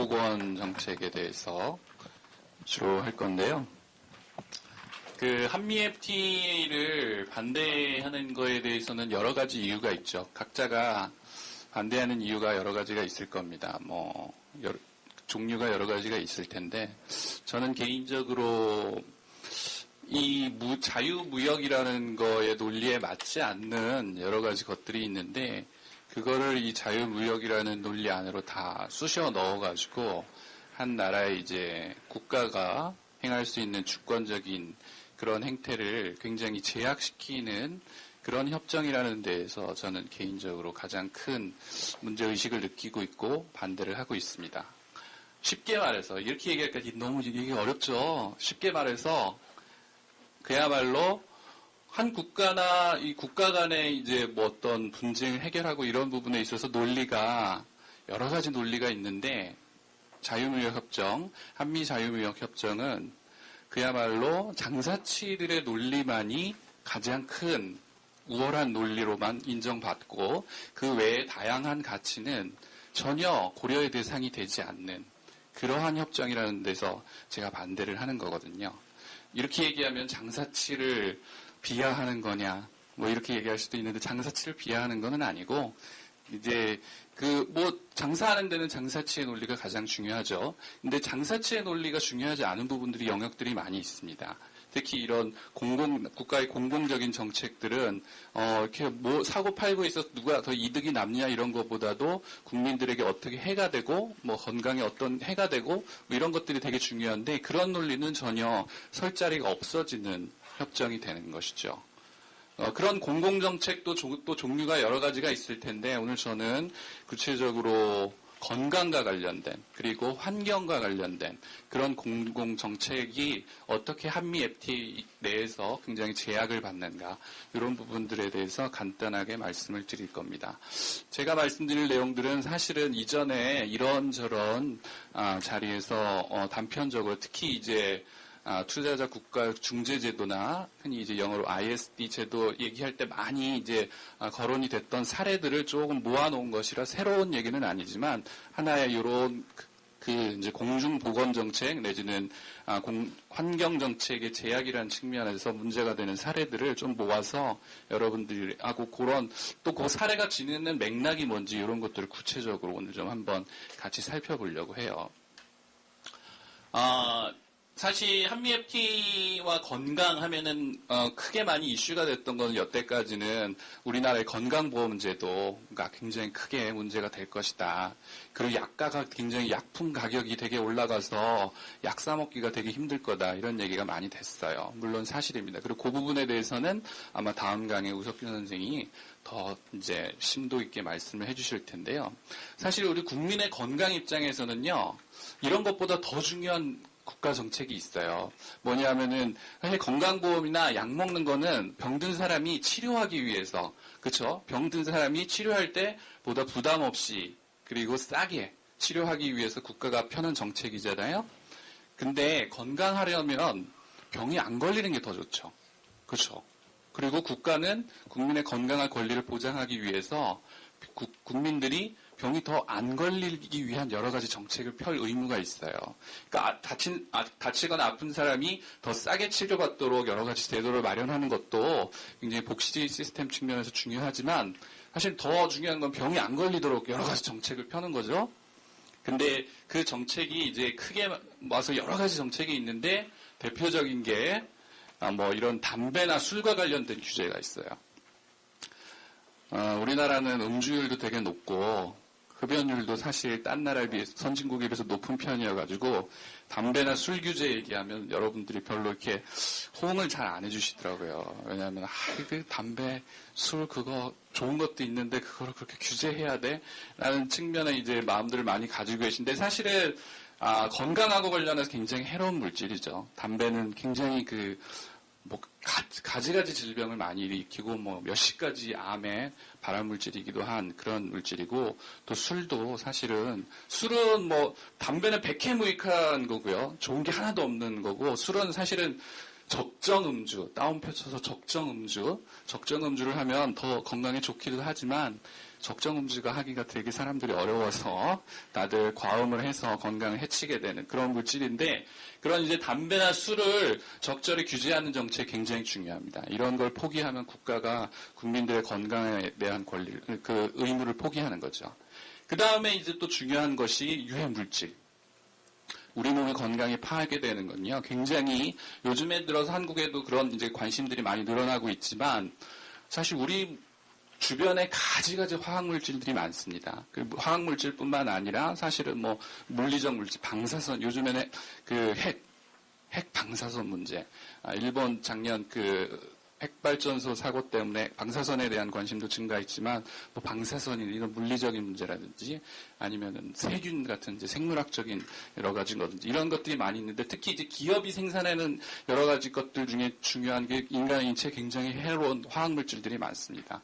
공중보건 정책에 대해서 주로 할 건데요. 그 한미 FTA를 반대하는 거에 대해서는 여러 가지 이유가 있죠. 각자가 반대하는 이유가 여러 가지가 있을 겁니다. 종류가 여러 가지가 있을 텐데, 저는 개인적으로 이 자유무역이라는 거의 논리에 맞지 않는 여러 가지 것들이 있는데, 그거를 이 자유무역이라는 논리 안으로 다 쑤셔 넣어가지고, 한 나라의 이제 국가가 행할 수 있는 주권적인 그런 행태를 굉장히 제약시키는 그런 협정이라는 데에서 저는 개인적으로 가장 큰 문제의식을 느끼고 있고 반대를 하고 있습니다. 쉽게 말해서, 이렇게 얘기하니까 너무 얘기 어렵죠? 쉽게 말해서, 그야말로 한 국가나 이 국가 간의 이제 뭐 어떤 분쟁을 해결하고 이런 부분에 있어서 논리가, 여러 가지 논리가 있는데, 자유무역협정, 한미 자유무역협정은 그야말로 장사치들의 논리만이 가장 큰 우월한 논리로만 인정받고 그 외의 다양한 가치는 전혀 고려의 대상이 되지 않는 그러한 협정이라는 데서 제가 반대를 하는 거거든요. 이렇게 얘기하면 장사치를 비하하는 거냐, 뭐 이렇게 얘기할 수도 있는데 장사치를 비하하는 건 아니고, 이제 장사하는 데는 장사치의 논리가 가장 중요하죠. 근데 장사치의 논리가 중요하지 않은 부분들이 영역들이 많이 있습니다. 특히 이런 국가의 공공적인 정책들은, 이렇게 사고 팔고 있어서 누가 더 이득이 남냐 이런 것보다도 국민들에게 어떻게 해가 되고, 건강에 어떤 해가 되고, 이런 것들이 되게 중요한데, 그런 논리는 전혀 설 자리가 없어지는 협정이 되는 것이죠. 그런 공공정책도 또 종류가 여러 가지가 있을 텐데, 오늘 저는 구체적으로 건강과 관련된, 그리고 환경과 관련된 그런 공공정책이 어떻게 한미 FTA 내에서 굉장히 제약을 받는가, 이런 부분들에 대해서 간단하게 말씀을 드릴 겁니다. 제가 말씀드릴 내용들은 사실은 이전에 이런저런 자리에서 단편적으로, 특히 이제 투자자 국가 중재 제도나 흔히 이제 영어로 ISD 제도 얘기할 때 많이 이제 거론이 됐던 사례들을 조금 모아놓은 것이라 새로운 얘기는 아니지만, 하나의 이런 이제 공중보건 정책 내지는 환경 정책의 제약이라는 측면에서 문제가 되는 사례들을 좀 모아서 여러분들이 그런 또 그 사례가 지니는 맥락이 뭔지 이런 것들을 구체적으로 오늘 좀 한번 같이 살펴보려고 해요. 사실 한미 FTA와 건강 하면은 크게 많이 이슈가 됐던 건 여태까지는 우리나라의 건강보험제도가 굉장히 크게 문제가 될 것이다. 그리고 약가가 굉장히 약품 가격이 되게 올라가서 약 사 먹기가 되게 힘들 거다, 이런 얘기가 많이 됐어요. 물론 사실입니다. 그리고 그 부분에 대해서는 아마 다음 강의 우석균 선생이 더 이제 심도 있게 말씀을 해주실 텐데요. 사실 우리 국민의 건강 입장에서는요, 이런 것보다 더 중요한 국가 정책이 있어요. 뭐냐면은 사실 건강보험이나 약 먹는 거는 병든 사람이 치료하기 위해서, 그렇죠? 병든 사람이 치료할 때 보다 부담 없이 그리고 싸게 치료하기 위해서 국가가 펴는 정책이잖아요. 근데 건강하려면 병이 안 걸리는 게 더 좋죠. 그렇죠? 그리고 국가는 국민의 건강한 권리를 보장하기 위해서 국민들이 병이 더 안 걸리기 위한 여러 가지 정책을 펼 의무가 있어요. 그러니까 다치거나 아픈 사람이 더 싸게 치료받도록 여러 가지 제도를 마련하는 것도 굉장히 복지 시스템 측면에서 중요하지만, 사실 더 중요한 건 병이 안 걸리도록 여러 가지 정책을 펴는 거죠. 근데 그 정책이 이제 크게 와서 여러 가지 정책이 있는데, 대표적인 게 이런 담배나 술과 관련된 규제가 있어요. 우리나라는 음주율도 되게 높고 흡연율도 사실 딴 나라에 비해서, 선진국에 비해서 높은 편이어가지고 담배나 술 규제 얘기하면 여러분들이 별로 이렇게 호응을 잘 안 해주시더라고요. 왜냐하면 그 담배, 술 그거 좋은 것도 있는데 그거를 그렇게 규제해야 돼? 라는 측면에 이제 마음들을 많이 가지고 계신데, 사실은 건강하고 관련해서 굉장히 해로운 물질이죠. 담배는 굉장히 가지가지 질병을 많이 일으키고 몇십 가지 암의 발암물질이기도 한 그런 물질이고, 또 술도 사실은, 술은 담배는 백해무익한 거고요. 좋은 게 하나도 없는 거고, 술은 사실은 적정 음주, 다운표 쳐서 적정 음주를 하면 더 건강에 좋기도 하지만, 적정 음주가 하기가 되게 사람들이 어려워서 다들 과음을 해서 건강을 해치게 되는 그런 물질인데, 그런 이제 담배나 술을 적절히 규제하는 정책이 굉장히 중요합니다. 이런 걸 포기하면 국가가 국민들의 건강에 대한 그 의무를 포기하는 거죠. 그 다음에 이제 또 중요한 것이 유해 물질. 우리 몸의 건강에 파하게 되는 건요, 굉장히 요즘에 들어서 한국에도 그런 이제 관심들이 많이 늘어나고 있지만, 사실 우리 주변에 가지가지 화학물질들이 많습니다. 그 화학물질뿐만 아니라 사실은 뭐 물리적 물질, 방사선, 요즘에는 그 핵 방사선 문제. 일본 작년 그 핵발전소 사고 때문에 방사선에 대한 관심도 증가했지만, 뭐 방사선이 이런 물리적인 문제라든지 아니면은 세균 같은 이제 생물학적인 여러 가지 거든지 이런 것들이 많이 있는데, 특히 이제 기업이 생산하는 여러 가지 것들 중에 중요한 게 인간의 인체에 굉장히 해로운 화학물질들이 많습니다.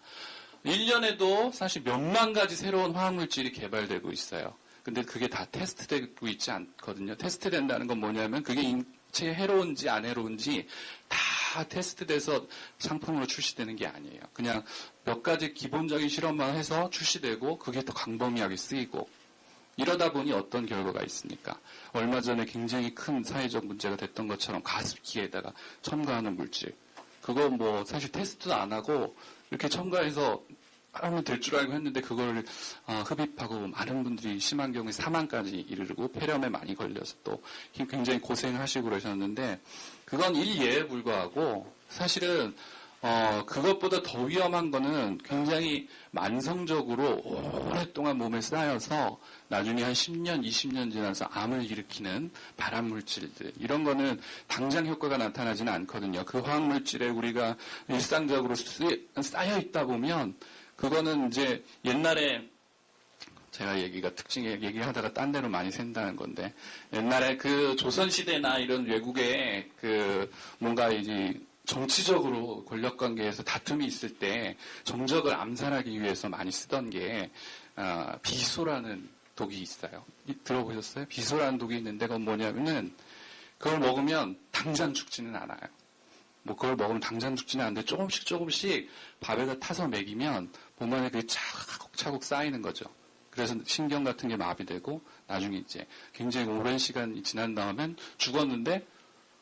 1년에도 사실 몇만 가지 새로운 화학물질이 개발되고 있어요. 근데 그게 다 테스트되고 있지 않거든요. 테스트된다는 건 뭐냐면 그게 인체에 해로운지 안 해로운지 다 테스트돼서 상품으로 출시되는 게 아니에요. 그냥 몇 가지 기본적인 실험만 해서 출시되고 그게 더 광범위하게 쓰이고, 이러다 보니 어떤 결과가 있습니까? 얼마 전에 굉장히 큰 사회적 문제가 됐던 것처럼 가습기에다가 첨가하는 물질. 그거 뭐 사실 테스트도 안 하고 이렇게 첨가해서 하면 될 줄 알고 했는데 그걸 흡입하고 많은 분들이 심한 경우에 사망까지 이르고 폐렴에 많이 걸려서 또 굉장히 고생을 하시고 그러셨는데, 그건 일예에 불과하고 사실은 그것보다 더 위험한 거는 굉장히 만성적으로 오랫동안 몸에 쌓여서 나중에 한 10년, 20년 지나서 암을 일으키는 발암물질들. 이런 거는 당장 효과가 나타나지는 않거든요. 그 화학물질에 우리가 일상적으로 쌓여 있다 보면 그거는 이제 옛날에 제가 얘기하다가 딴 데로 많이 샌다는 건데, 옛날에 그 조선시대나 이런 외국에 그 뭔가 이제 정치적으로 권력 관계에서 다툼이 있을 때 정적을 암살하기 위해서 많이 쓰던 게 비소라는 독이 있어요. 들어보셨어요? 비소라는 독이 있는데 그건 뭐냐면은 그걸 먹으면 당장 죽지는 않아요. 뭐 그걸 먹으면 당장 죽지는 않는데 조금씩 밥에다 타서 먹이면 몸 안에 그게 차곡차곡 쌓이는 거죠. 그래서 신경 같은 게 마비되고 나중에 이제 굉장히 오랜 시간이 지난 다음엔 죽었는데,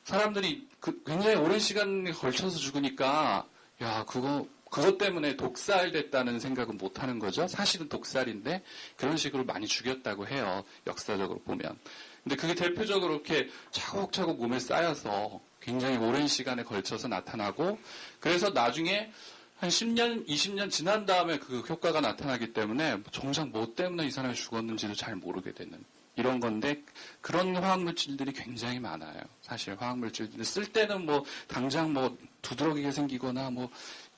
사람들이 굉장히 오랜 시간에 걸쳐서 죽으니까 야 그것 때문에 독살됐다는 생각은 못 하는 거죠. 사실은 독살인데 그런 식으로 많이 죽였다고 해요, 역사적으로 보면. 근데 그게 대표적으로 이렇게 차곡차곡 몸에 쌓여서 굉장히 오랜 시간에 걸쳐서 나타나고, 그래서 나중에 한 10년, 20년 지난 다음에 그 효과가 나타나기 때문에 정작 뭐 때문에 이 사람이 죽었는지도 잘 모르게 되는 이런 건데, 그런 화학물질들이 굉장히 많아요. 사실 화학물질들이 쓸 때는 뭐 당장 뭐 두드러기게 생기거나 뭐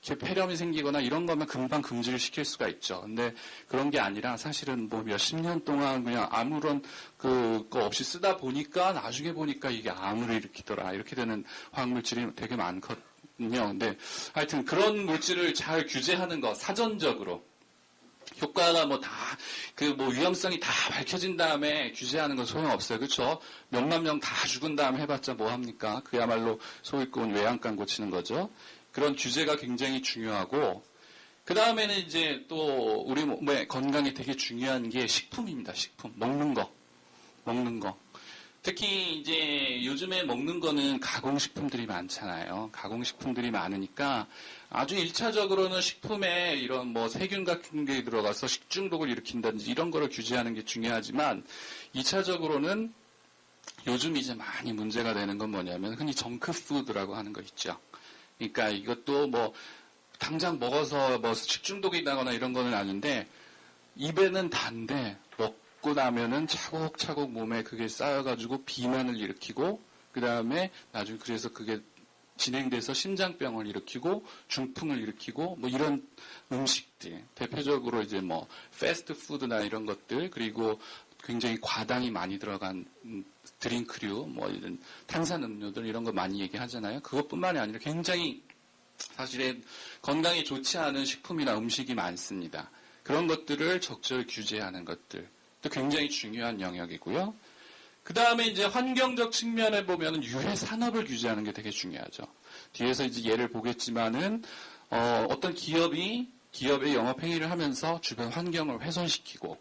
이렇게 폐렴이 생기거나 이런 거면 금방 금지를 시킬 수가 있죠. 근데 그런 게 아니라 사실은 뭐 몇십 년 동안 그냥 아무런 그거 없이 쓰다 보니까 나중에 보니까 이게 암을 일으키더라, 이렇게 되는 화학물질이 되게 많거든요. 근데 하여튼 그런 물질을 잘 규제하는 거, 사전적으로 효과가 뭐 다, 뭐 위험성이 다 밝혀진 다음에 규제하는 건 소용없어요. 그렇죠? 몇만 명 다 죽은 다음에 해봤자 뭐 합니까? 그야말로 소위 꾼 외양간 고치는 거죠. 그런 규제가 굉장히 중요하고, 그 다음에는 이제 또 우리 몸의 건강에 되게 중요한 게 식품입니다. 식품. 먹는 거. 특히 이제 요즘에 먹는 거는 가공식품들이 많잖아요. 가공식품들이 많으니까 아주 1차적으로는 식품에 이런 뭐 세균 같은 게 들어가서 식중독을 일으킨다든지 이런 거를 규제하는 게 중요하지만, 2차적으로는 요즘 이제 많이 문제가 되는 건 뭐냐면 흔히 정크푸드라고 하는 거 있죠. 그러니까 이것도 뭐 당장 먹어서 뭐 식중독이 나거나 이런 거는 아닌데, 입에는 단데 먹고 나면은 차곡차곡 몸에 그게 쌓여가지고 비만을 일으키고, 그 다음에 나중에 그래서 그게 진행돼서 심장병을 일으키고 중풍을 일으키고 뭐 이런 음식들, 대표적으로 이제 뭐 패스트푸드나 이런 것들, 그리고 굉장히 과당이 많이 들어간 드링크류, 뭐 이런 탄산음료들 이런 거 많이 얘기하잖아요. 그것뿐만이 아니라 굉장히 사실은 건강에 좋지 않은 식품이나 음식이 많습니다. 그런 것들을 적절히 규제하는 것들 또 굉장히 중요한 영역이고요. 그 다음에 이제 환경적 측면에 보면은 유해 산업을 규제하는 게 되게 중요하죠. 뒤에서 이제 예를 보겠지만은 어떤 기업이 기업의 영업행위를 하면서 주변 환경을 훼손시키고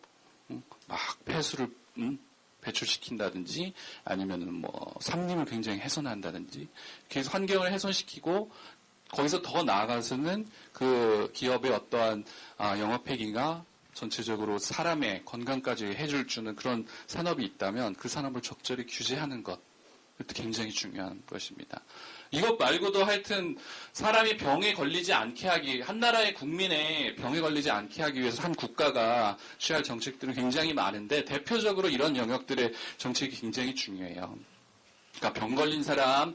막 폐수를 배출시킨다든지 아니면은 뭐 산림을 굉장히 훼손한다든지 그래서 환경을 훼손시키고 거기서 더 나아가서는 그 기업의 어떠한 영업행위가 전체적으로 사람의 건강까지 해줄 주는 그런 산업이 있다면 그 산업을 적절히 규제하는 것 그것도 굉장히 중요한 것입니다. 이것 말고도 하여튼 사람이 병에 걸리지 않게 하기, 한 나라의 국민의 병에 걸리지 않게 하기 위해서 한 국가가 취할 정책들은 굉장히 많은데 대표적으로 이런 영역들의 정책이 굉장히 중요해요. 그러니까 병 걸린 사람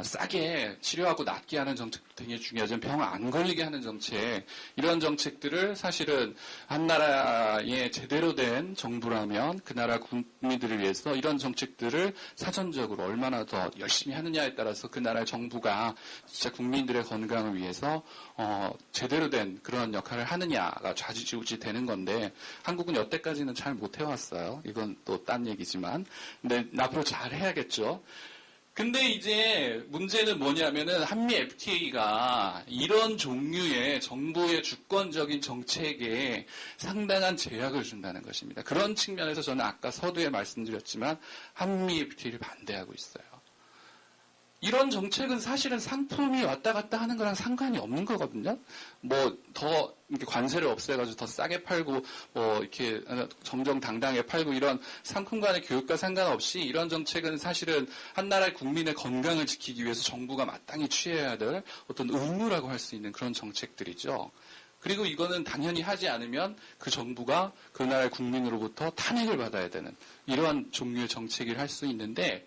싸게 치료하고 낫게 하는 정책도 굉장히 중요하지만 병 안 걸리게 하는 정책 이런 정책들을 사실은 한 나라의 제대로 된 정부라면 그 나라 국민들을 위해서 이런 정책들을 사전적으로 얼마나 더 열심히 하느냐에 따라서 그 나라의 정부가 진짜 국민들의 건강을 위해서 제대로 된 그런 역할을 하느냐가 좌지우지 되는 건데 한국은 여태까지는 잘 못해왔어요. 이건 또 딴 얘기지만 근데 앞으로 잘 해야겠죠. 근데 이제 문제는 뭐냐면은 한미 FTA가 이런 종류의 정부의 주권적인 정책에 상당한 제약을 준다는 것입니다. 그런 측면에서 저는 아까 서두에 말씀드렸지만 한미 FTA를 반대하고 있어요. 이런 정책은 사실은 상품이 왔다 갔다 하는 거랑 상관이 없는 거거든요. 뭐 더 이렇게 관세를 없애가지고 더 싸게 팔고 뭐 이렇게 정정당당하게 팔고 이런 상품 간의 교육과 상관없이 이런 정책은 사실은 한 나라의 국민의 건강을 지키기 위해서 정부가 마땅히 취해야 될 어떤 의무라고 할 수 있는 그런 정책들이죠. 그리고 이거는 당연히 하지 않으면 그 정부가 그 나라의 국민으로부터 탄핵을 받아야 되는 이러한 종류의 정책을 할 수 있는데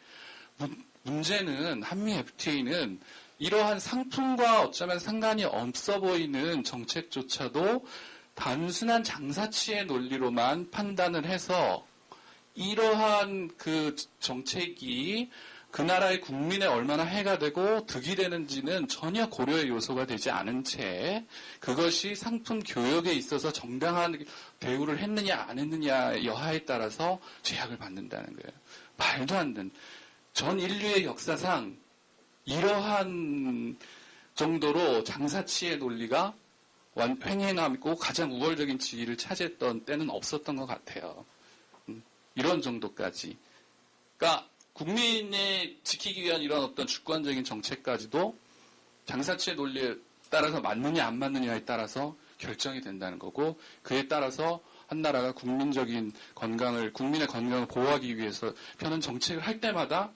문제는 한미 FTA는 이러한 상품과 어쩌면 상관이 없어 보이는 정책조차도 단순한 장사치의 논리로만 판단을 해서 이러한 그 정책이 그 나라의 국민에 얼마나 해가 되고 득이 되는지는 전혀 고려의 요소가 되지 않은 채 그것이 상품 교역에 있어서 정당한 대우를 했느냐 안 했느냐 여하에 따라서 제약을 받는다는 거예요. 말도 안 되는. 전 인류의 역사상 이러한 정도로 장사치의 논리가 횡행하고 가장 우월적인 지위를 차지했던 때는 없었던 것 같아요. 이런 정도까지. 그러니까 국민의 지키기 위한 이런 어떤 주권적인 정책까지도 장사치의 논리에 따라서 맞느냐 안 맞느냐에 따라서 결정이 된다는 거고 그에 따라서 한 나라가 국민의 건강을 보호하기 위해서 펴는 정책을 할 때마다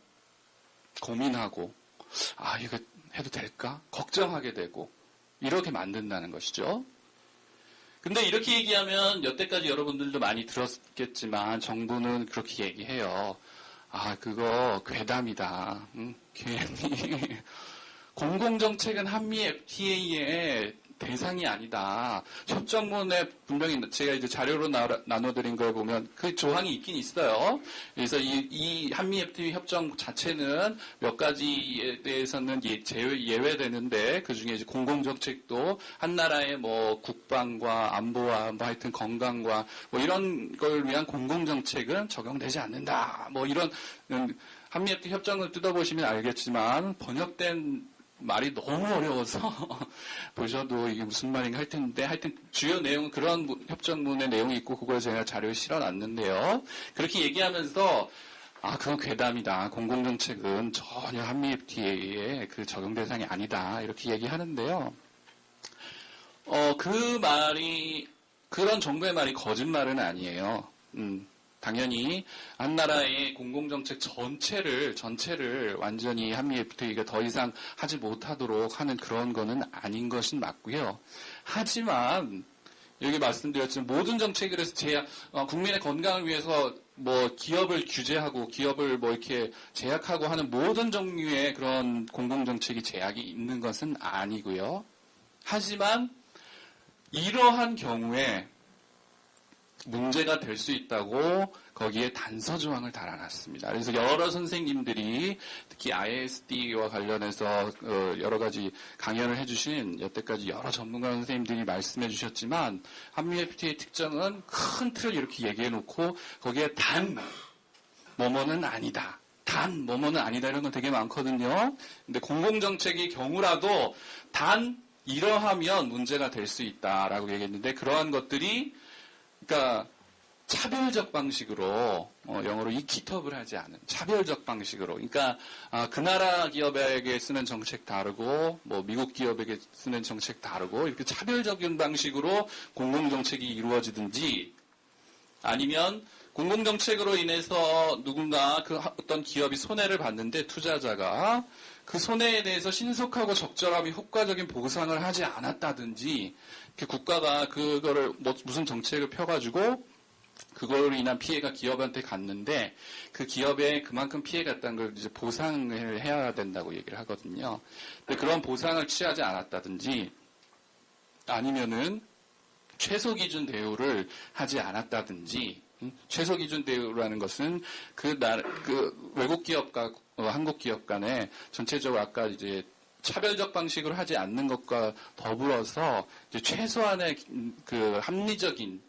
고민하고 이거 해도 될까? 걱정하게 되고 이렇게 만든다는 것이죠. 근데 이렇게 얘기하면 여태까지 여러분들도 많이 들었겠지만 정부는 그렇게 얘기해요. 그거 괴담이다. 괜히 공공정책은 한미 FTA의 대상이 아니다. 협정문에 분명히 제가 이제 자료로 나눠드린 걸 보면 그 조항이 있긴 있어요. 그래서 이 한미 FTA 협정 자체는 몇 가지에 대해서는 예외되는데 그 중에 이제 공공정책도 한 나라의 뭐 국방과 안보와 뭐 하여튼 건강과 뭐 이런 걸 위한 공공정책은 적용되지 않는다. 뭐 이런 한미 FTA 협정을 뜯어보시면 알겠지만 번역된 말이 너무 어려워서 보셔도 이게 무슨 말인가 할 텐데 하여튼 주요 내용은 그런 협정문의 내용이 있고 그걸 제가 자료에 실어놨는데요. 그렇게 얘기하면서 그건 괴담이다. 공공정책은 전혀 한미 FTA의 그 적용 대상이 아니다. 이렇게 얘기하는데요. 그런 정부의 말이 거짓말은 아니에요. 당연히 한 나라의 공공정책 전체를 완전히 한미 FTA가 더 이상 하지 못하도록 하는 그런 거는 아닌 것은 맞고요. 하지만 여기 말씀드렸지만 모든 정책에 대해서 국민의 건강을 위해서 뭐 기업을 규제하고 기업을 뭐 이렇게 제약하고 하는 모든 종류의 그런 공공정책이 제약이 있는 것은 아니고요. 하지만 이러한 경우에 문제가 될 수 있다고 거기에 단서 조항을 달아놨습니다. 그래서 여러 선생님들이 특히 ISD와 관련해서 여러 가지 강연을 해주신 여태까지 여러 전문가 선생님들이 말씀해 주셨지만 한미 FTA의 특징은 큰 틀을 이렇게 얘기해놓고 거기에 단 뭐뭐는 아니다. 단 뭐뭐는 아니다 이런 건 되게 많거든요. 근데 공공정책의 경우라도 단 이러하면 문제가 될 수 있다라고 얘기했는데 그러한 것들이 그러니까 차별적 방식으로 영어로 이퀴터블 하지 않은 차별적 방식으로 그러니까 그 나라 기업에게 쓰는 정책 다르고 뭐 미국 기업에게 쓰는 정책 다르고 이렇게 차별적인 방식으로 공공정책이 이루어지든지 아니면 공공정책으로 인해서 누군가 그 어떤 기업이 손해를 봤는데 투자자가 그 손해에 대해서 신속하고 적절하고 효과적인 보상을 하지 않았다든지 국가가 그거를 무슨 정책을 펴가지고 그걸로 인한 피해가 기업한테 갔는데 그 기업에 그만큼 피해가 갔다는 걸 이제 보상을 해야 된다고 얘기를 하거든요. 근데 그런 보상을 취하지 않았다든지 아니면은 최소 기준 대우를 하지 않았다든지 최소 기준 대우라는 것은 그 외국 기업과 한국 기업 간에 전체적으로 아까 이제 차별적 방식으로 하지 않는 것과 더불어서 이제 최소한의 그 합리적인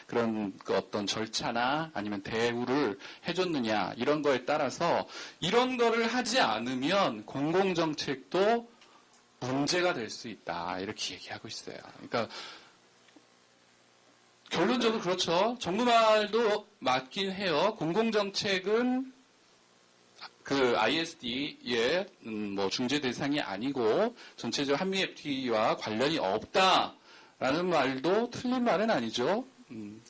그런 그 어떤 절차나 아니면 대우를 해줬느냐 이런 거에 따라서 이런 거를 하지 않으면 공공정책도 문제가 될 수 있다 이렇게 얘기하고 있어요. 그러니까 결론적으로 그렇죠. 정부 말도 맞긴 해요. 공공정책은 그 ISD의 뭐 중재 대상이 아니고 전체적 한미 FTA와 관련이 없다라는 말도 틀린 말은 아니죠.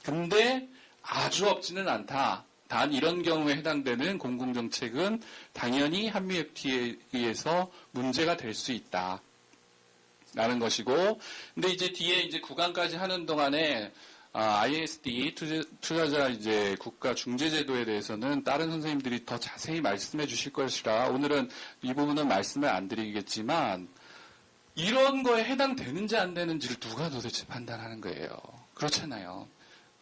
근데 아주 없지는 않다. 단 이런 경우에 해당되는 공공정책은 당연히 한미 FTA에 의해서 문제가 될 수 있다. 라는 것이고, 근데 이제 뒤에 이제 9강까지 하는 동안에 ISD 투자자 이제 국가 중재제도에 대해서는 다른 선생님들이 더 자세히 말씀해 주실 것이라 오늘은 이 부분은 말씀을 안 드리겠지만 이런 거에 해당되는지 안 되는지를 누가 도대체 판단하는 거예요. 그렇잖아요.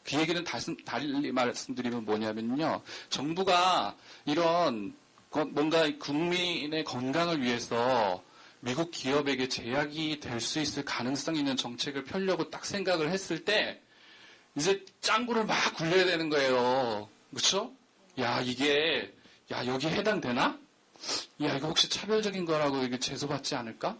그 얘기는 달리 말씀드리면 뭐냐면요. 정부가 이런 뭔가 국민의 건강을 위해서 미국 기업에게 제약이 될 수 있을 가능성 있는 정책을 펴려고 딱 생각을 했을 때 이제 짱구를 막 굴려야 되는 거예요. 그렇죠? 여기에 해당되나? 이거 혹시 차별적인 거라고 이게 제소받지 않을까?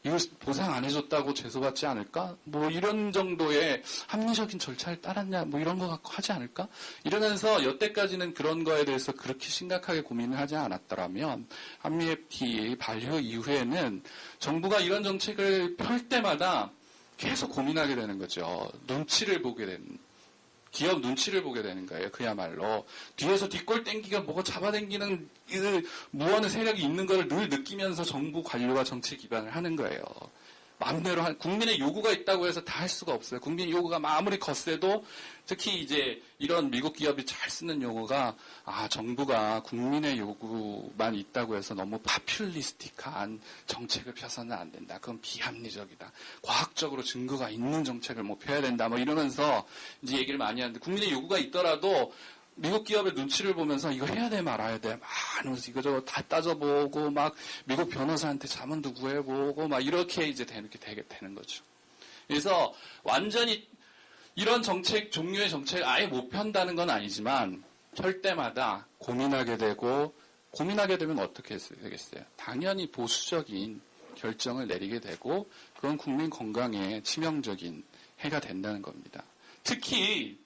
이걸 보상 안 해줬다고 제소받지 않을까? 뭐 이런 정도의 합리적인 절차를 따랐냐? 뭐 이런 거 갖고 하지 않을까? 이러면서 여태까지는 그런 거에 대해서 그렇게 심각하게 고민을 하지 않았더라면 한미 FTA 발효 이후에는 정부가 이런 정책을 펼 때마다 계속 고민하게 되는 거죠. 기업 눈치를 보게 되는 거예요. 그야말로. 뒤에서 뒷골 땡기가 뭐가 잡아당기는 무언의 세력이 있는 걸 늘 느끼면서 정부 관료가 정책 기반을 하는 거예요. 마음대로 국민의 요구가 있다고 해서 다 할 수가 없어요. 국민의 요구가 아무리 거세도 특히 이제 이런 미국 기업이 잘 쓰는 용어가 정부가 국민의 요구만 있다고 해서 너무 파퓰리스틱한 정책을 펴서는 안 된다. 그건 비합리적이다. 과학적으로 증거가 있는 정책을 펴야 된다. 뭐 이러면서 이제 얘기를 많이 하는데 국민의 요구가 있더라도 미국 기업의 눈치를 보면서 이거 해야 돼 말아야 돼 막 하면서 이거저거 다 따져보고 막 미국 변호사한테 자문도 구해보고 막 이렇게 이제 되게 되는 거죠. 그래서 완전히 이런 종류의 정책을 아예 못 편다는 건 아니지만 펼 때마다 고민하게 되면 어떻게 되겠어요? 당연히 보수적인 결정을 내리게 되고 그건 국민 건강에 치명적인 해가 된다는 겁니다. 특히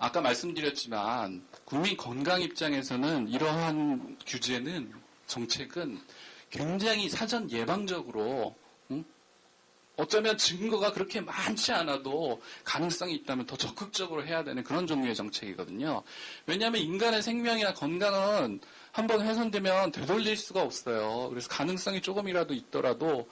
아까 말씀드렸지만 국민 건강 입장에서는 이러한 정책은 굉장히 사전 예방적으로 어쩌면 증거가 그렇게 많지 않아도 가능성이 있다면 더 적극적으로 해야 되는 그런 종류의 정책이거든요. 왜냐하면 인간의 생명이나 건강은 한번 훼손되면 되돌릴 수가 없어요. 그래서 가능성이 조금이라도 있더라도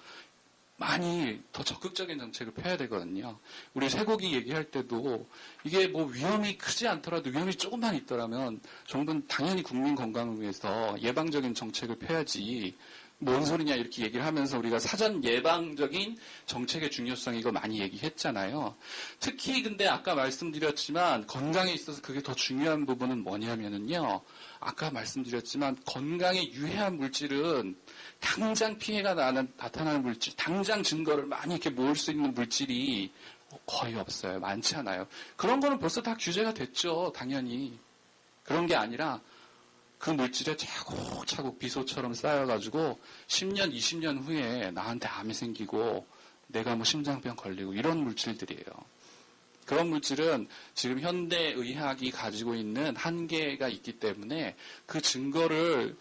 많이 더 적극적인 정책을 펴야 되거든요. 우리 쇠고기 얘기할 때도 이게 뭐 위험이 크지 않더라도 위험이 조금만 있더라면 정부는 당연히 국민 건강을 위해서 예방적인 정책을 펴야지 뭔 소리냐 이렇게 얘기를 하면서 우리가 사전 예방적인 정책의 중요성 이거 많이 얘기했잖아요. 특히 근데 아까 말씀드렸지만 건강에 있어서 그게 더 중요한 부분은 뭐냐면은요. 아까 말씀드렸지만 건강에 유해한 물질은 당장 피해가 나타나는 물질, 당장 증거를 많이 이렇게 모을 수 있는 물질이 거의 없어요. 많지 않아요. 그런 거는 벌써 다 규제가 됐죠. 당연히. 그런 게 아니라 그 물질에 차곡차곡 비소처럼 쌓여가지고 10년, 20년 후에 나한테 암이 생기고 내가 뭐 심장병 걸리고 이런 물질들이에요. 그런 물질은 지금 현대의학이 가지고 있는 한계가 있기 때문에 그 증거를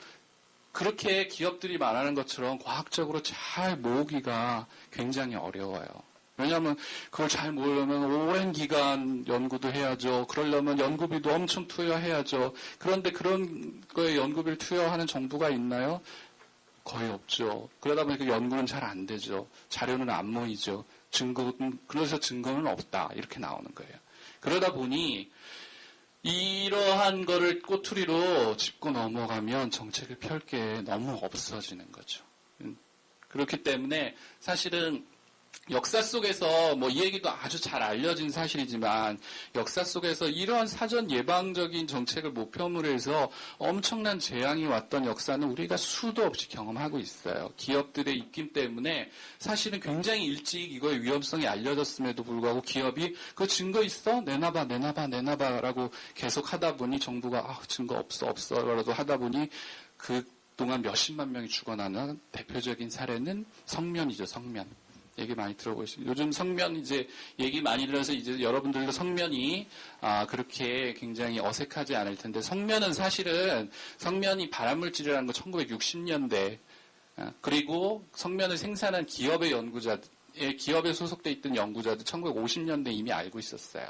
그렇게 기업들이 말하는 것처럼 과학적으로 잘 모으기가 굉장히 어려워요. 왜냐하면 그걸 잘 모으려면 오랜 기간 연구도 해야죠. 그러려면 연구비도 엄청 투여해야죠. 그런데 그런 거에 연구비를 투여하는 정부가 있나요? 거의 없죠. 그러다 보니까 연구는 잘 안 되죠. 자료는 안 모이죠. 그래서 증거는 없다. 이렇게 나오는 거예요. 그러다 보니 이러한 거를 꼬투리로 짚고 넘어가면 정책을 펼 게 너무 없어지는 거죠. 그렇기 때문에 사실은 역사 속에서 뭐 이 얘기도 아주 잘 알려진 사실이지만 역사 속에서 이러한 사전 예방적인 정책을 모편으로 해서 엄청난 재앙이 왔던 역사는 우리가 수도 없이 경험하고 있어요. 기업들의 입김 때문에 사실은 굉장히 일찍 이거의 위험성이 알려졌음에도 불구하고 기업이 그 증거 있어? 내놔봐라고 계속 하다 보니 정부가 증거 없어라도 하다 보니 그동안 몇십만 명이 죽어나는 대표적인 사례는 성면이죠, 성면. 얘기 많이 들어보시죠. 요즘 성면 이제 얘기 많이 들어서 이제 여러분들도 성면이 그렇게 굉장히 어색하지 않을 텐데 성면은 사실은 성면이 발암물질이라는 거 1960년대 그리고 성면을 생산한 기업의 기업에 소속돼 있던 연구자들 1950년대 이미 알고 있었어요.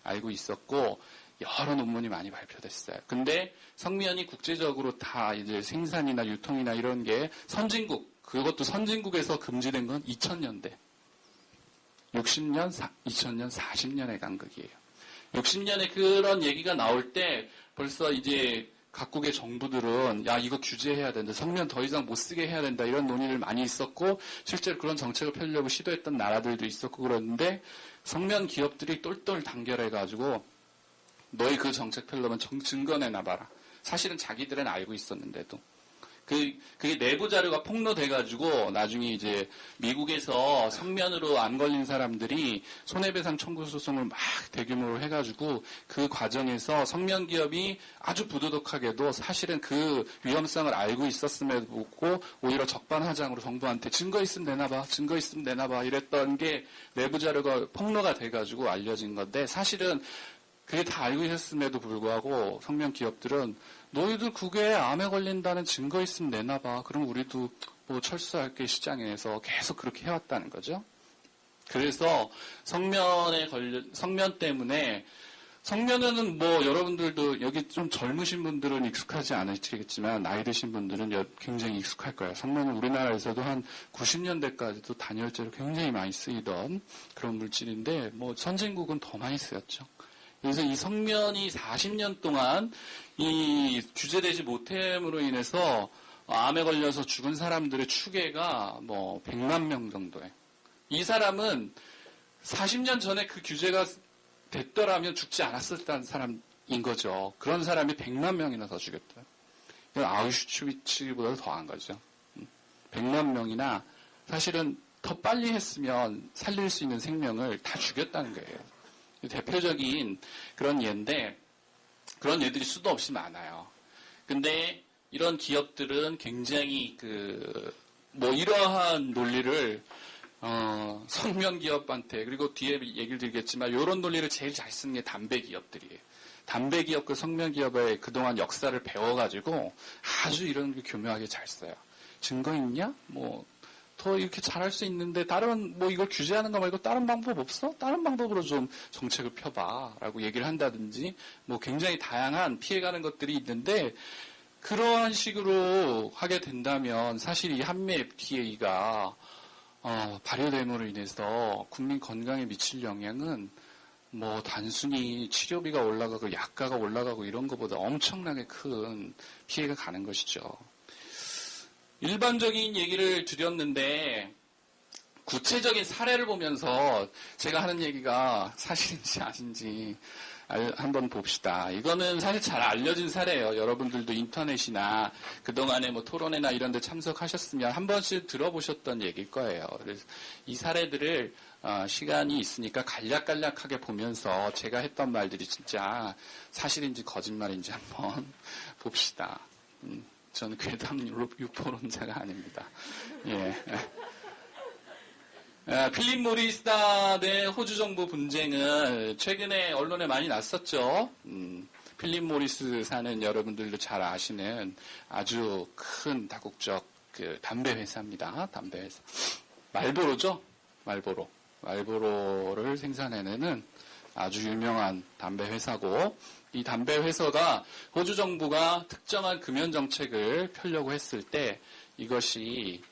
알고 있었고 여러 논문이 많이 발표됐어요. 근데 성면이 국제적으로 다 이제 생산이나 유통이나 이런 게 그것도 선진국에서 금지된 건 2000년대. 60년, 2000년, 40년의 간극이에요. 60년에 그런 얘기가 나올 때 벌써 이제 각국의 정부들은 이거 규제해야 된다. 성면 더 이상 못 쓰게 해야 된다. 이런 논의를 많이 있었고 실제로 그런 정책을 펴려고 시도했던 나라들도 있었고 그러는데 성면 기업들이 똘똘 단결해가지고 너희 그 정책 펴려면 증거 내놔봐라. 사실은 자기들은 알고 있었는데도. 그게 내부 자료가 폭로돼가지고 나중에 이제 미국에서 성면으로 안 걸린 사람들이 손해배상 청구 소송을 막 대규모로 해가지고 그 과정에서 성면 기업이 아주 부도덕하게도 사실은 그 위험성을 알고 있었음에도 불구하고 오히려 적반하장으로 정부한테 증거 있으면 내놔봐 이랬던 게 내부 자료가 폭로가 돼가지고 알려진 건데 사실은 그게 다 알고 있었음에도 불구하고 성면 기업들은 너희들 그게 암에 걸린다는 증거 있으면 내놔봐. 그럼 우리도 뭐 철수할게 시장에서 계속 그렇게 해왔다는 거죠. 그래서 성면 때문에 성면은 뭐 여러분들도 여기 좀 젊으신 분들은 익숙하지 않으시겠지만 나이 드신 분들은 굉장히 익숙할 거예요. 성면은 우리나라에서도 한 90년대까지도 단열재로 굉장히 많이 쓰이던 그런 물질인데 뭐 선진국은 더 많이 쓰였죠. 그래서 이 성면이 40년 동안 이 규제되지 못함으로 인해서 암에 걸려서 죽은 사람들의 추계가 뭐 100만 명 정도예요. 이 사람은 40년 전에 그 규제가 됐더라면 죽지 않았었다는 사람인 거죠. 그런 사람이 100만 명이나 더 죽였다. 이건 아우슈비츠보다 더한 거죠. 100만 명이나 사실은 더 빨리 했으면 살릴 수 있는 생명을 다 죽였다는 거예요. 대표적인 그런 예인데 그런 예들이 수도 없이 많아요. 근데 이런 기업들은 굉장히 뭐 이러한 논리를 성면 기업한테 그리고 뒤에 얘기를 드리겠지만 이런 논리를 제일 잘 쓰는 게 담배 기업들이에요. 담배 기업과 성면 기업의 그동안 역사를 배워가지고 아주 이런 게 교묘하게 잘 써요. 증거 있냐? 더 이렇게 잘할 수 있는데 다른 이걸 규제하는 거 말고 다른 방법 없어? 다른 방법으로 좀 정책을 펴봐라고 얘기를 한다든지 굉장히 다양한 피해가는 것들이 있는데 그러한 식으로 하게 된다면 사실 이 한미 FTA가 발효됨으로 인해서 국민 건강에 미칠 영향은 단순히 치료비가 올라가고 약가가 올라가고 이런 것보다 엄청나게 큰 피해가 가는 것이죠. 일반적인 얘기를 드렸는데 구체적인 사례를 보면서 제가 하는 얘기가 사실인지 아닌지 한번 봅시다. 이거는 사실 잘 알려진 사례예요. 여러분들도 인터넷이나 그동안에 뭐 토론회나 이런 데 참석하셨으면 한 번씩 들어보셨던 얘기일 거예요. 그래서 이 사례들을 시간이 있으니까 간략간략하게 보면서 제가 했던 말들이 진짜 사실인지 거짓말인지 한번 봅시다. 저는 괴담 유포론자가 아닙니다. 예. 필립 모리스단의 호주 정부 분쟁은 최근에 언론에 많이 났었죠. 필립 모리스사는 여러분들도 잘 아시는 아주 큰 다국적 그 담배 회사입니다. 담배 회사. 말보로죠. 말보로를 생산해내는 아주 유명한 담배 회사고, 이 담배 회사가 호주 정부가 특정한 금연 정책을 펴려고 했을 때 이것이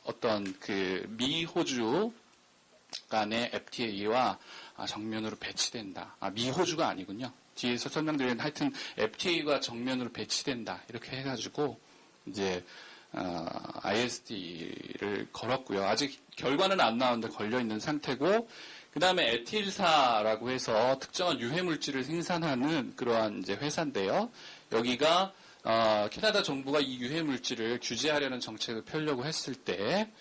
어떤 그 미호주 간의 FTA와 정면으로 배치된다. 미호주가 아니군요. 뒤에서 설명드린 하여튼 FTA가 정면으로 배치된다. 이렇게 해가지고 이제 ISD를 걸었고요. 아직 결과는 안 나왔는데 걸려 있는 상태고, 그 다음에 에틸사라고 해서 특정한 유해 물질을 생산하는 그러한 이제 회사인데요. 여기가 캐나다 정부가 이 유해 물질을 규제하려는 정책을 펴려고 했을 때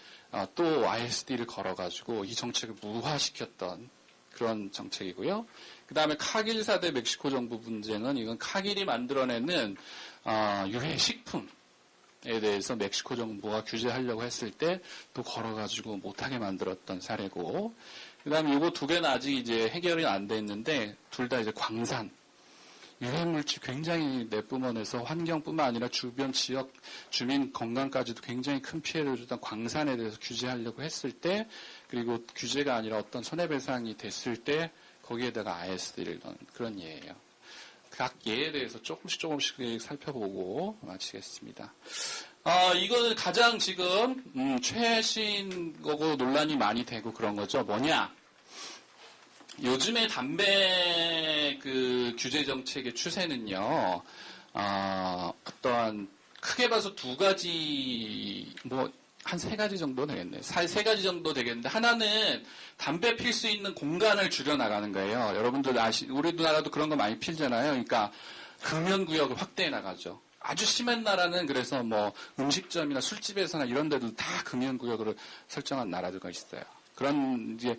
또 ISD를 걸어가지고 이 정책을 무화시켰던 그런 정책이고요. 그 다음에 카길사 대 멕시코 정부 분쟁은 이건 카길이 만들어내는 유해 식품에 대해서 멕시코 정부가 규제하려고 했을 때 또 걸어가지고 못하게 만들었던 사례고, 그 다음에 요거 두 개는 아직 이제 해결이 안 돼 있는데 둘 다 이제 광산. 유해물질 굉장히 내뿜어내서 환경뿐만 아니라 주변 지역 주민 건강까지도 굉장히 큰 피해를 줬던 광산에 대해서 규제하려고 했을 때, 그리고 규제가 아니라 어떤 손해배상이 됐을 때 거기에다가 ISD를 넣은 그런 예예요. 각 예에 대해서 조금씩 살펴보고 마치겠습니다. 이거는 가장 지금 최신 거고 논란이 많이 되고 그런 거죠. 뭐냐? 요즘에 담배 그 규제 정책의 추세는요, 어떠한 크게 봐서 두 가지, 한 세 가지 정도 되겠네. 세 가지 정도 되겠는데, 하나는 담배 필 수 있는 공간을 줄여나가는 거예요. 여러분들 우리나라도 그런 거 많이 필잖아요. 그러니까 금연구역을 확대해 나가죠. 아주 심한 나라는 그래서 뭐 음식점이나 술집에서나 이런 데도 다 금연구역으로 설정한 나라들가 있어요. 그런 이제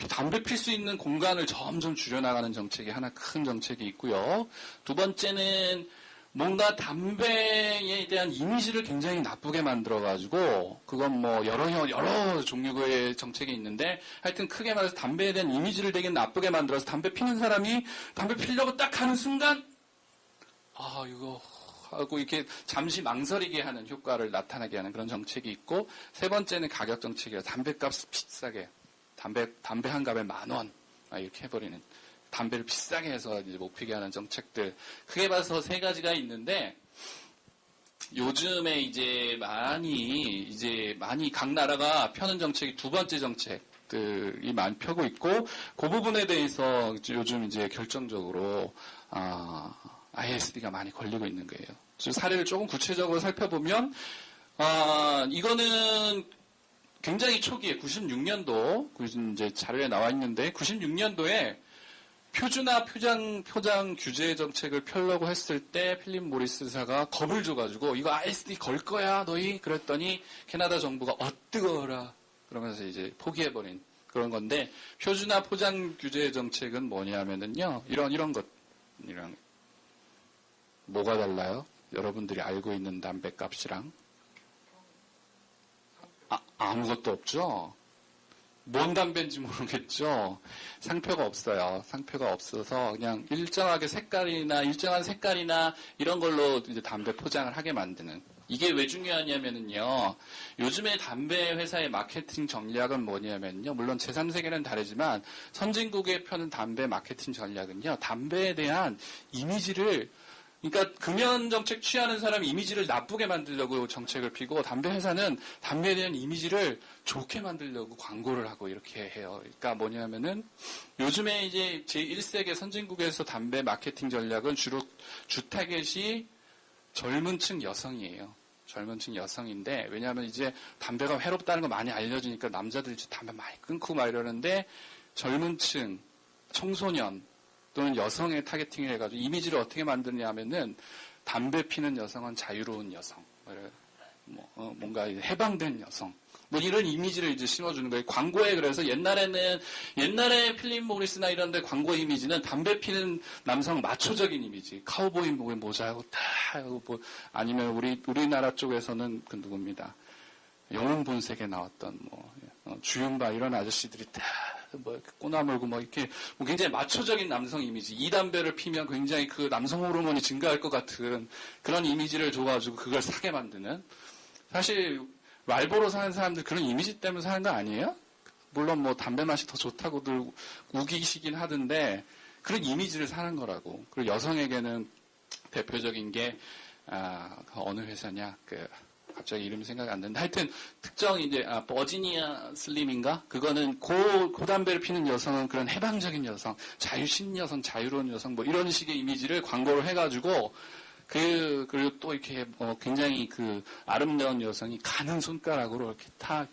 담배 필 수 있는 공간을 점점 줄여나가는 정책이 하나 큰 정책이 있고요. 두 번째는 뭔가 담배에 대한 이미지를 굉장히 나쁘게 만들어가지고, 그건 뭐 여러 종류의 정책이 있는데, 하여튼 크게 말해서 담배에 대한 이미지를 되게 나쁘게 만들어서 담배 피는 사람이 담배 피려고 딱 하는 순간, 이거 하고 이렇게 잠시 망설이게 하는 효과를 나타나게 하는 그런 정책이 있고, 세 번째는 가격 정책이에요. 담배값 비싸게. 담배 한 갑에 10,000원. 이렇게 해버리는. 담배를 비싸게 해서 이제 못 피게 하는 정책들. 크게 봐서 세 가지가 있는데, 요즘에 이제 많이 각 나라가 펴는 정책이 두 번째 정책들이 많이 펴고 있고, 그 부분에 대해서 요즘 이제 결정적으로, ISD가 많이 걸리고 있는 거예요. 사례를 조금 구체적으로 살펴보면, 이거는 굉장히 초기에 96년도 이제 자료에 나와 있는데 96년도에 표준화 표장 규제 정책을 펴려고 했을 때 필립 모리스사가 겁을 줘가지고 이거 ISD 걸 거야 너희 그랬더니 캐나다 정부가 뜨거워라 그러면서 이제 포기해버린 그런 건데, 표준화 포장 규제 정책은 뭐냐면은요 이런 뭐가 달라요? 여러분들이 알고 있는 담배값이랑 아무것도 없죠? 뭔 담배인지 모르겠죠? 상표가 없어요. 상표가 없어서 그냥 일정한 색깔이나 이런 걸로 이제 담배 포장을 하게 만드는. 이게 왜 중요하냐면은요, 요즘에 담배 회사의 마케팅 전략은 뭐냐면요, 물론 제3세계는 다르지만 선진국에 펴는 담배 마케팅 전략은요, 담배에 대한 이미지를, 그러니까 금연 정책 취하는 사람이 이미지를 나쁘게 만들려고 정책을 피고, 담배 회사는 담배에 대한 이미지를 좋게 만들려고 광고를 하고 이렇게 해요. 그러니까 뭐냐면은 요즘에 이제 제1세계 선진국에서 담배 마케팅 전략은 주로 주 타겟이 젊은 층 여성이에요. 젊은 층 여성인데, 왜냐하면 이제 담배가 해롭다는 거 많이 알려지니까 남자들이 담배 많이 끊고 막 이러는데, 젊은 층, 청소년 또는 여성에 타겟팅을 해가지고 이미지를 어떻게 만드냐 하면은 담배 피는 여성은 자유로운 여성, 뭔가 해방된 여성, 뭐 이런 이미지를 이제 심어주는 거예요. 광고에 그래서 옛날에 필립 모리스나 이런 데 광고 이미지는 담배 피는 남성 마초적인 이미지, 카우보이 모자하고 딱 하고 뭐 아니면 우리나라 쪽에서는 그 누굽니다. 영웅 본색에 나왔던 주윤바 이런 아저씨들이 다 꼬나물고 이렇게 굉장히 마초적인 남성 이미지, 이 담배를 피면 굉장히 그 남성 호르몬이 증가할 것 같은 그런 이미지를 줘가지고 그걸 사게 만드는. 사실 말보로 사는 사람들 그런 이미지 때문에 사는 거 아니에요? 물론 담배 맛이 더 좋다고들 우기시긴 하던데 그런 이미지를 사는 거라고. 그리고 여성에게는 대표적인 게 어느 회사냐 갑자기 이름이 생각이 안 나는데 하여튼 특정 이제 버지니아 슬림인가? 그거는 고담배를 피는 여성은 그런 해방적인 여성, 자유신 여성, 자유로운 여성 뭐 이런 식의 이미지를 광고를 해가지고 그리고 또 이렇게 굉장히 그 아름다운 여성이 가는 손가락으로 이렇게 탁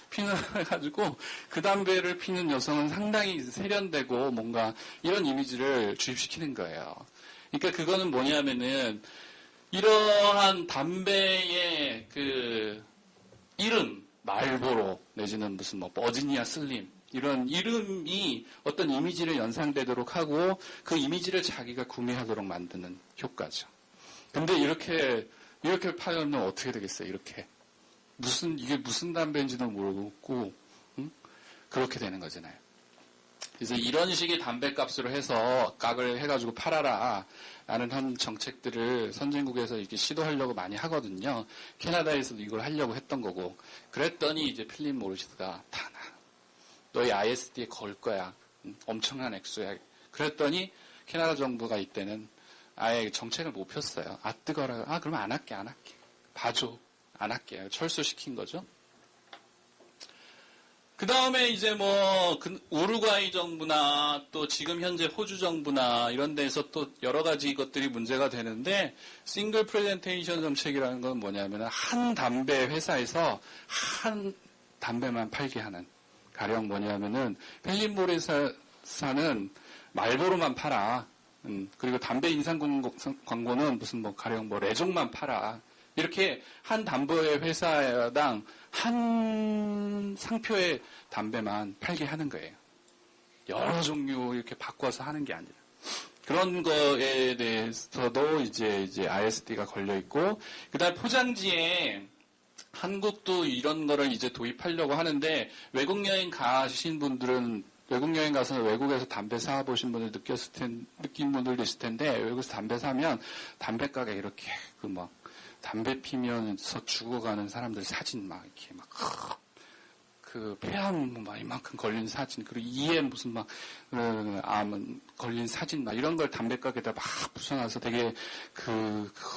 핀을 해가지고 그 담배를 피는 여성은 상당히 세련되고 뭔가 이런 이미지를 주입시키는 거예요. 그러니까 그거는 뭐냐면은 이러한 담배의 그 이름, 말보로 내지는 무슨 버지니아 슬림 이런 이름이 어떤 이미지를 연상되도록 하고 그 이미지를 자기가 구매하도록 만드는 효과죠. 근데 이렇게 팔면 어떻게 되겠어요? 이렇게 이게 무슨 담배인지도 모르고 그렇게 되는 거잖아요. 그래서 이런 식의 담배값으로 해서 깍을 해가지고 팔아라 라는 한 정책들을 선진국에서 이렇게 시도하려고 많이 하거든요. 캐나다에서도 이걸 하려고 했던 거고. 그랬더니 이제 필립 모리스가 너희 ISD에 걸 거야. 엄청난 액수야. 그랬더니 캐나다 정부가 이때는 아예 정책을 못 폈어요. 뜨거라. 그러면 안 할게. 봐줘. 안 할게. 철수시킨 거죠. 그 다음에 이제 우루과이 정부나 또 지금 현재 호주 정부나 이런 데서 또 여러 가지 것들이 문제가 되는데, 싱글 프레젠테이션 정책이라는 건 뭐냐면, 한 담배 회사에서 한 담배만 팔게 하는. 가령 뭐냐면은, 필립 모리스는 말보로만 팔아. 그리고 담배 인상 광고는 가령 레종만 팔아. 이렇게 한 담배 회사당 한 상표의 담배만 팔게 하는 거예요. 여러 종류 이렇게 바꿔서 하는 게 아니라. 그런 거에 대해서도 이제 ISD가 걸려있고, 그 다음 포장지에 한국도 이런 거를 이제 도입하려고 하는데, 외국 여행 가신 분들은 외국 여행 가서 외국에서 담배 사보신 분들 느낀 분들도 있을 텐데, 외국에서 담배 사면 담배 가게 이렇게 담배 피면서 죽어가는 사람들 사진 이렇게 폐암 이만큼 걸린 사진, 그리고 이에 무슨 암 걸린 사진 이런 걸 담배 가게에다 붙여놔서 되게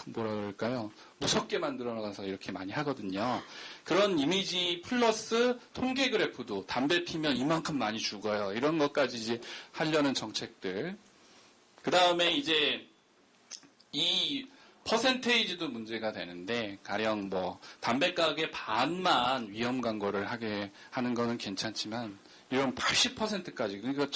뭐랄까요, 무섭게 만들어놔서 이렇게 많이 하거든요. 그런 이미지 플러스 통계 그래프도 담배 피면 이만큼 많이 죽어요. 이런 것까지 이제 하려는 정책들. 그 다음에 이제 이 퍼센테이지도 문제가 되는데, 가령 담배 가게 반만 위험 광고를 하게 하는 거는 괜찮지만, 이런 80%까지, 그러니까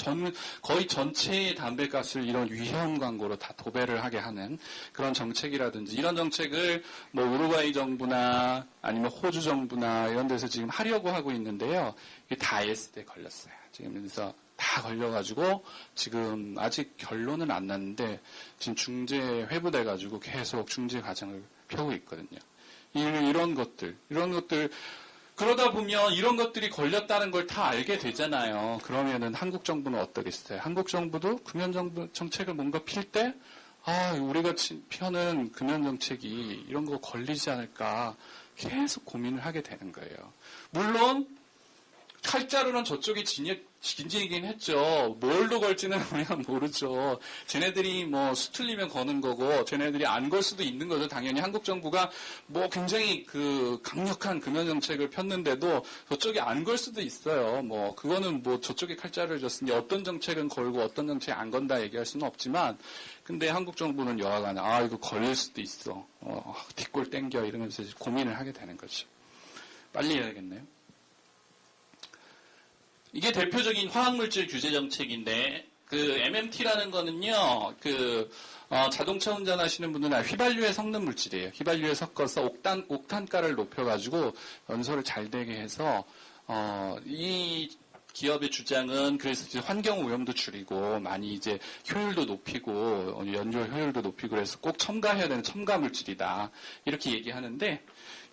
거의 전체의 담배 값을 이런 위험 광고로 다 도배를 하게 하는 그런 정책이라든지, 이런 정책을 우루과이 정부나 아니면 호주 정부나 이런 데서 지금 하려고 하고 있는데요. 이게 다 ISD에 걸렸어요. 지금 그래서 다 걸려가지고 지금 아직 결론은 안 났는데 지금 중재 회부돼가지고 계속 중재 과정을 펴고 있거든요. 이런 것들 그러다 보면 이런 것들이 걸렸다는 걸 다 알게 되잖아요. 그러면은 한국 정부는 어떠겠어요? 한국 정부도 금연 정책을 뭔가 필 때 우리가 펴는 금연 정책이 이런 거 걸리지 않을까 계속 고민을 하게 되는 거예요. 물론 칼자루는 저쪽이 진지이긴 했죠. 뭘로 걸지는 우리가 모르죠. 쟤네들이 수틀리면 거는 거고, 쟤네들이 안 걸 수도 있는 거죠. 당연히 한국 정부가 굉장히 강력한 금연 정책을 폈는데도 저쪽이 안 걸 수도 있어요. 그거는 저쪽에 칼자루를 줬으니 어떤 정책은 걸고 어떤 정책 안 건다 얘기할 수는 없지만, 근데 한국 정부는 여하간에 이거 걸릴 수도 있어. 뒷골 땡겨 이러면서 고민을 하게 되는 거죠. 빨리 해야겠네요. 이게 대표적인 화학물질 규제 정책인데, 그 MMT라는 거는요, 자동차 운전하시는 분들은 휘발유에 섞는 물질이에요. 휘발유에 섞어서 옥탄가를 높여가지고 연소를 잘 되게 해서, 이 기업의 주장은 그래서 이제 환경 오염도 줄이고 많이 이제 효율도 높이고 연료 효율도 높이고 그래서 꼭 첨가해야 되는 첨가 물질이다. 이렇게 얘기하는데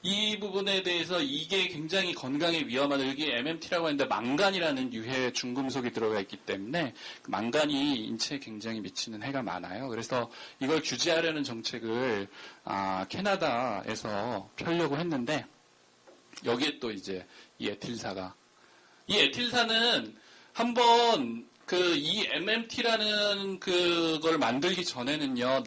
이 부분에 대해서 이게 굉장히 건강에 위험하다. 여기 MMT라고 하는데 망간이라는 유해 중금속이 들어가 있기 때문에 그 망간이 인체에 굉장히 미치는 해가 많아요. 그래서 이걸 규제하려는 정책을 캐나다에서 펴려고 했는데 여기에 또 이제 이 에틸사는 한번 이 MMT라는 그걸 만들기 전에는요,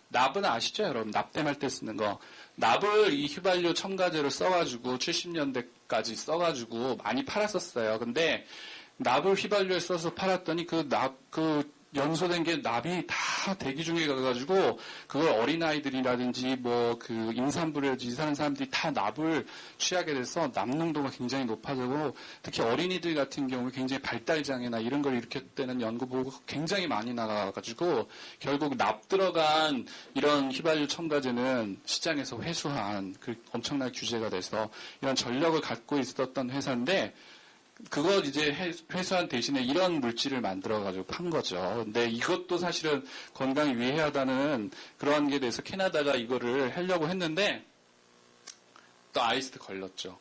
납은 아시죠, 여러분? 납땜할 때 쓰는 거. 납을 이 휘발유 첨가제로 써가지고 70년대까지 써가지고 많이 팔았었어요. 근데 납을 휘발유에 써서 팔았더니 연소된 게 납이 다 대기 중에 가가지고 그걸 어린아이들이라든지 임산부를 유사하는 사람들이 다 납을 취하게 돼서 납 농도가 굉장히 높아지고 특히 어린이들 같은 경우 굉장히 발달장애나 이런 걸 일으켰다는 연구 보고가 굉장히 많이 나가가지고 결국 납 들어간 이런 휘발유 첨가제는 시장에서 회수한 엄청난 규제가 돼서 이런 전력을 갖고 있었던 회사인데 그걸 이제 회수한 대신에 이런 물질을 만들어가지고 판 거죠. 근데 이것도 사실은 건강에 위해하다는 그러한 게 대해서 캐나다가 이거를 하려고 했는데 또 아이스트 걸렸죠.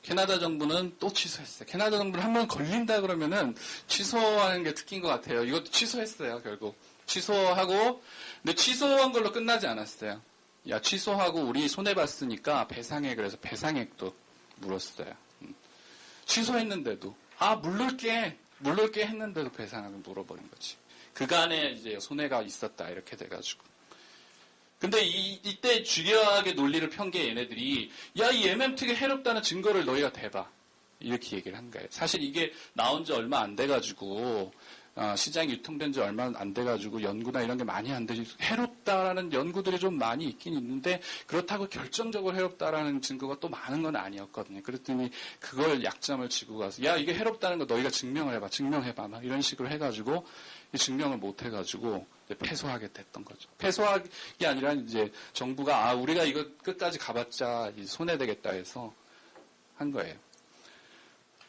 캐나다 정부는 또 취소했어요. 캐나다 정부는 한번 걸린다 그러면은 취소하는 게 특기인 것 같아요. 이것도 취소했어요, 결국. 취소하고, 근데 취소한 걸로 끝나지 않았어요. 야, 취소하고 우리 손해봤으니까 배상해. 그래서 배상액도 물었어요. 취소했는데도 물를게 했는데도 배상을 물어버린 거지. 그간에 이제 손해가 있었다 이렇게 돼가지고. 근데 이때 주요하게 논리를 편 게 얘네들이 이 MMT가 해롭다는 증거를 너희가 대봐 이렇게 얘기를 한 거예요. 사실 이게 나온 지 얼마 안 돼가지고 시장이 유통된 지 얼마 안 돼가지고 연구나 이런 게 많이 안 되지. 해롭다라는 연구들이 좀 많이 있긴 있는데 그렇다고 결정적으로 해롭다라는 증거가 또 많은 건 아니었거든요. 그랬더니 그걸 약점을 쥐고 가서 이게 해롭다는 거 너희가 증명해봐 막 이런 식으로 해가지고 증명을 못 해가지고 패소하게 됐던 거죠. 패소하기 아니라 이제 정부가 우리가 이거 끝까지 가봤자 손해되겠다 해서 한 거예요.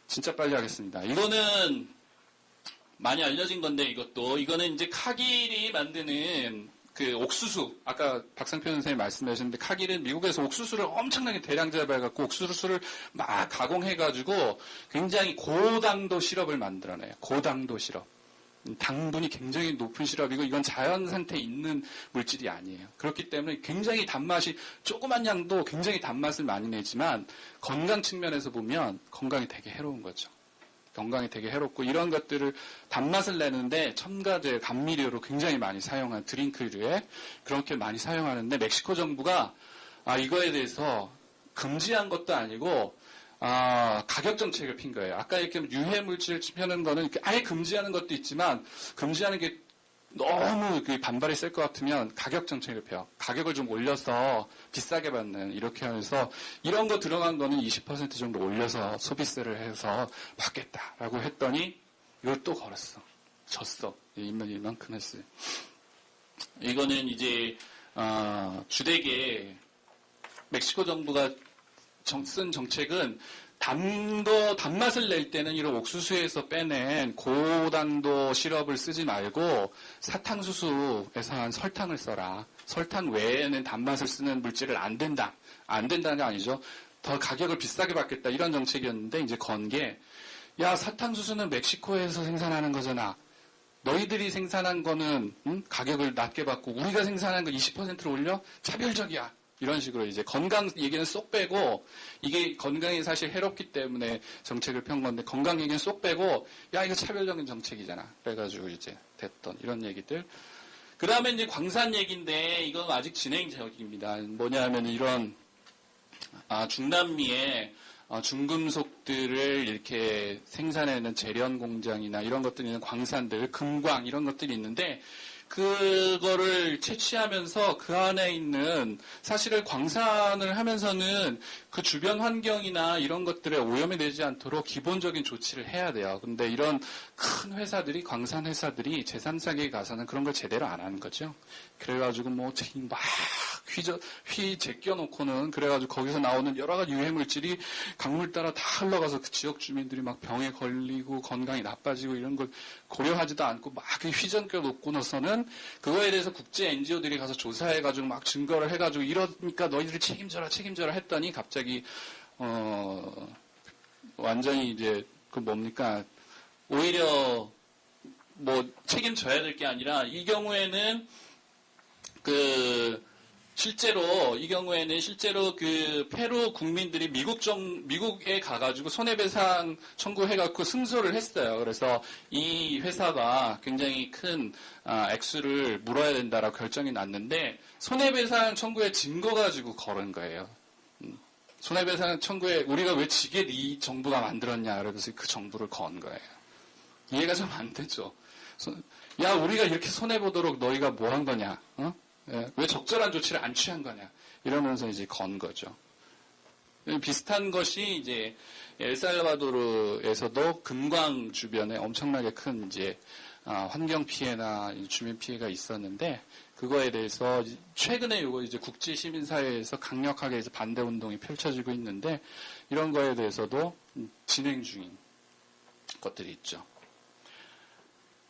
진짜 빨리 하겠습니다. 이거는 많이 알려진 건데 이거는 이제 카길이 만드는 옥수수, 아까 박상표 선생님 말씀하셨는데 카길은 미국에서 옥수수를 엄청나게 대량 재배해갖고 옥수수를 막 가공해가지고 굉장히 고당도 시럽을 만들어내요. 고당도 시럽. 당분이 굉장히 높은 시럽이고 이건 자연 상태에 있는 물질이 아니에요. 그렇기 때문에 굉장히 단맛이 조그만 양도 굉장히 단맛을 많이 내지만 건강 측면에서 보면 건강이 되게 해로운 거죠. 건강이 되게 해롭고 이런 것들을 단맛을 내는데 첨가제, 감미료로 굉장히 많이 사용한 드링크류에 그렇게 많이 사용하는데 멕시코 정부가 이거에 대해서 금지한 것도 아니고 가격 정책을 핀 거예요. 아까 이렇게 유해 물질 펴는 거는 아예 금지하는 것도 있지만 금지하는 게 너무 반발이 셀 것 같으면 가격 정책을 펴요. 가격을 좀 올려서 비싸게 받는 이렇게 하면서 이런 거 들어간 거는 20% 정도 올려서 소비세를 해서 받겠다라고 했더니 이걸 또 걸었어. 졌어. 이만큼 했어요. 이거는 이제 주되게 멕시코 정부가 쓴 정책은 단맛을 낼 때는 이런 옥수수에서 빼낸 고당도 시럽을 쓰지 말고 사탕수수에서 한 설탕을 써라. 설탕 외에는 단맛을 쓰는 물질을 안 된다. 안 된다는 게 아니죠. 더 가격을 비싸게 받겠다. 이런 정책이었는데 이제 건 게 사탕수수는 멕시코에서 생산하는 거잖아. 너희들이 생산한 거는 가격을 낮게 받고 우리가 생산한 거 20%를 올려? 차별적이야. 이런 식으로 이제 건강 얘기는 쏙 빼고 이게 건강이 사실 해롭기 때문에 정책을 편 건데 건강 얘기는 쏙 빼고 이거 차별적인 정책이잖아. 그래가지고 이제 됐던 이런 얘기들. 그 다음에 이제 광산 얘기인데 이건 아직 진행적입니다. 뭐냐면 이런 중남미에 중금속들을 이렇게 생산해내는 재련 공장이나 이런 것들이 있는 광산들, 금광 이런 것들이 있는데 그거를 채취하면서 그 안에 있는 사실을 광산을 하면서는 그 주변 환경이나 이런 것들에 오염이 되지 않도록 기본적인 조치를 해야 돼요. 근데 이런 큰 회사들이, 광산 회사들이 제3세계에 가서는 그런 걸 제대로 안 하는 거죠. 그래가지고 뭐 막 제껴놓고는 그래가지고 거기서 나오는 여러 가지 유해물질이 강물 따라 다 흘러가서 그 지역 주민들이 막 병에 걸리고 건강이 나빠지고 이런 걸 고려하지도 않고 막 휘저겨 놓고 나서는 그거에 대해서 국제 NGO들이 가서 조사해가지고 막 증거를 해가지고 이러니까 너희들이 책임져라 했더니 갑자기 완전히 이제 그 뭡니까 오히려 뭐 책임져야 될 게 아니라 이 경우에는 실제로 그 페루 국민들이 미국에 가가지고 손해배상 청구해갖고 승소를 했어요. 그래서 이 회사가 굉장히 큰 액수를 물어야 된다라고 결정이 났는데 손해배상 청구에 증거 가지고 걸은 거예요. 손해배상 청구에 우리가 왜 지게 네 정부가 만들었냐 그래서 그 정부를 건 거예요. 이해가 좀 안 되죠. 야 우리가 이렇게 손해보도록 너희가 뭐 한 거냐? 왜 적절한 조치를 안 취한 거냐? 이러면서 이제 건 거죠. 비슷한 것이 이제 엘살바도르에서도 금광 주변에 엄청나게 큰 이제 환경 피해나 주민 피해가 있었는데 그거에 대해서 최근에 이거 이제 국제 시민 사회에서 강력하게 이제 반대 운동이 펼쳐지고 있는데 이런 거에 대해서도 진행 중인 것들이 있죠.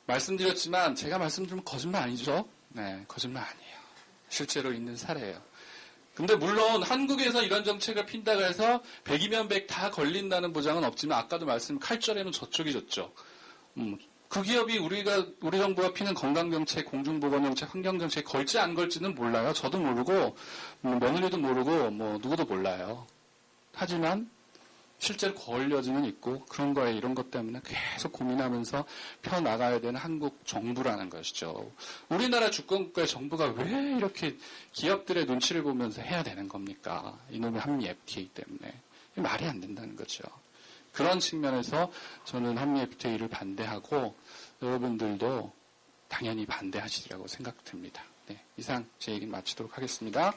말씀드렸지만 제가 말씀드리면 거짓말 아니죠? 네, 거짓말 아니에요. 실제로 있는 사례예요. 근데 물론 한국에서 이런 정책을 핀다고 해서 100이면 100 다 걸린다는 보장은 없지만 아까도 말씀 칼절에는 저쪽이 졌죠. 그 기업이 우리 정부가 피는 건강정책, 공중보건정책, 환경정책 걸지 안 걸지는 몰라요. 저도 모르고 며느리도 모르고 뭐 누구도 몰라요. 하지만 실제로 걸려지는 있고 그런 거에 이런 것 때문에 계속 고민하면서 펴나가야 되는 한국 정부라는 것이죠. 우리나라 주권국가의 정부가 왜 이렇게 기업들의 눈치를 보면서 해야 되는 겁니까? 이놈의 한미 FTA 때문에. 말이 안 된다는 거죠. 그런 측면에서 저는 한미 FTA를 반대하고 여러분들도 당연히 반대하시리라고 생각됩니다. 네, 이상 제 얘기는 마치도록 하겠습니다.